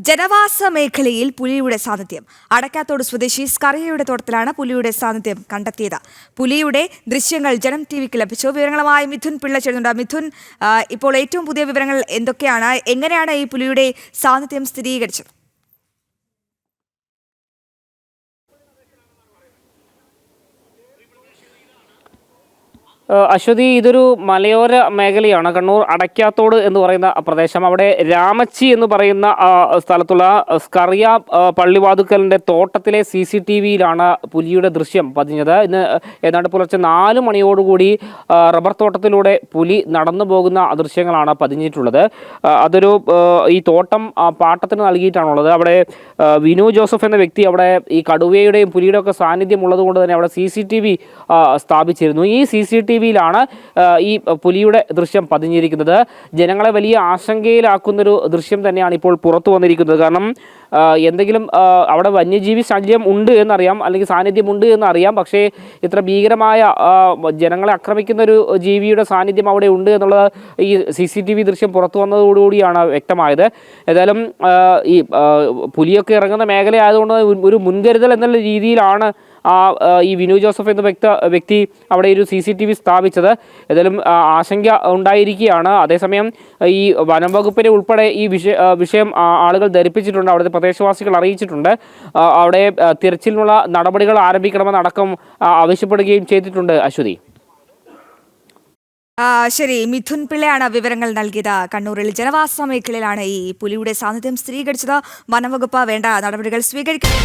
ജനവാസ മേഖലയിൽ പുലിയുടെ സാന്നിധ്യം. അടക്കാത്തോട് സ്വദേശി സ്കറിയയുടെ തോട്ടത്തിലാണ് പുലിയുടെ സാന്നിധ്യം കണ്ടെത്തിയത്. പുലിയുടെ ദൃശ്യങ്ങൾ ജനം ടിവിക്ക് ലഭിച്ചു. വിവരങ്ങളുമായി മിഥുൻ പിള്ള ചേരുന്നുണ്ട്. മിഥുൻ, ഇപ്പോൾ ഏറ്റവും പുതിയ വിവരങ്ങൾ എന്തൊക്കെയാണ്? എങ്ങനെയാണ് ഈ പുലിയുടെ സാന്നിധ്യം സ്ഥിരീകരിച്ചത്? അശ്വതി, ഇതൊരു മലയോര മേഖലയാണ്. കണ്ണൂർ അടക്കാത്തോട് എന്ന് പറയുന്ന പ്രദേശം. അവിടെ രാമച്ചി എന്ന് പറയുന്ന സ്ഥലത്തുള്ള സ്കറിയ പള്ളിവാതുക്കലിൻ്റെ തോട്ടത്തിലെ CCTVയിലാണ് പുലിയുടെ ദൃശ്യം പതിഞ്ഞത്. ഇന്ന് ഏതാണ്ട് പുലർച്ചെ 4 മണിയോടുകൂടി റബ്ബർ തോട്ടത്തിലൂടെ പുലി നടന്നു പോകുന്ന ദൃശ്യങ്ങളാണ് പതിഞ്ഞിട്ടുള്ളത്. അതൊരു ഈ തോട്ടം പാട്ടത്തിന് നൽകിയിട്ടാണുള്ളത്. അവിടെ വിനു ജോസഫ് എന്ന വ്യക്തി അവിടെ ഈ കടുവയുടെയും പുലിയുടെയും ഒക്കെ സാന്നിധ്യം ഉള്ളത് കൊണ്ട് തന്നെ അവിടെ CCTV സ്ഥാപിച്ചിരുന്നു. ഈ CCTVയിലാണ് ഈ പുലിയുടെ ദൃശ്യം പതിഞ്ഞിരിക്കുന്നത്. ജനങ്ങളെ വലിയ ആശങ്കയിലാക്കുന്നൊരു ദൃശ്യം തന്നെയാണ് ഇപ്പോൾ പുറത്തു വന്നിരിക്കുന്നത്. കാരണം എന്തെങ്കിലും അവിടെ വന്യജീവി ശല്യം ഉണ്ട് എന്നറിയാം, അല്ലെങ്കിൽ സാന്നിധ്യമുണ്ട് എന്നറിയാം. പക്ഷേ ഇത്ര ഭീകരമായ ജനങ്ങളെ ആക്രമിക്കുന്ന ഒരു ജീവിയുടെ സാന്നിധ്യം അവിടെ ഉണ്ട് എന്നുള്ളത് ഈ CCTV ദൃശ്യം പുറത്തു വന്നതോടുകൂടിയാണ് വ്യക്തമായത്. ഏതായാലും ഈ പുലിയൊക്കെ ഇറങ്ങുന്ന മേഖലയായതുകൊണ്ട് ഒരു മുൻകരുതൽ എന്നുള്ള രീതിയിലാണ് ഈ വിനു ജോസഫ് എന്ന വ്യക്തി അവിടെ ഒരു CCTV സ്ഥാപിച്ചത്. ഏതായാലും ആശങ്ക ഉണ്ടായിരിക്കുകയാണ്. അതേസമയം ഈ വനം വകുപ്പിനെ ഉൾപ്പെടെ ഈ വിഷയം ആളുകൾ ധരിപ്പിച്ചിട്ടുണ്ട്, അവിടുത്തെ പ്രദേശവാസികൾ അറിയിച്ചിട്ടുണ്ട്. അവിടെ തിരച്ചിലിനുള്ള നടപടികൾ ആരംഭിക്കണമെന്നടക്കം ആവശ്യപ്പെടുകയും ചെയ്തിട്ടുണ്ട്. അശ്വതി, ശരി. മിഥുൻ പിള്ളയാണ് വിവരങ്ങൾ നൽകിയത്. കണ്ണൂരിൽ ജനവാസ മേഖലയിലാണ് ഈ പുലിയുടെ സാന്നിധ്യം സ്ഥിരീകരിച്ചത്. വനംവകുപ്പ് വേണ്ട നടപടികൾ സ്വീകരിക്കും.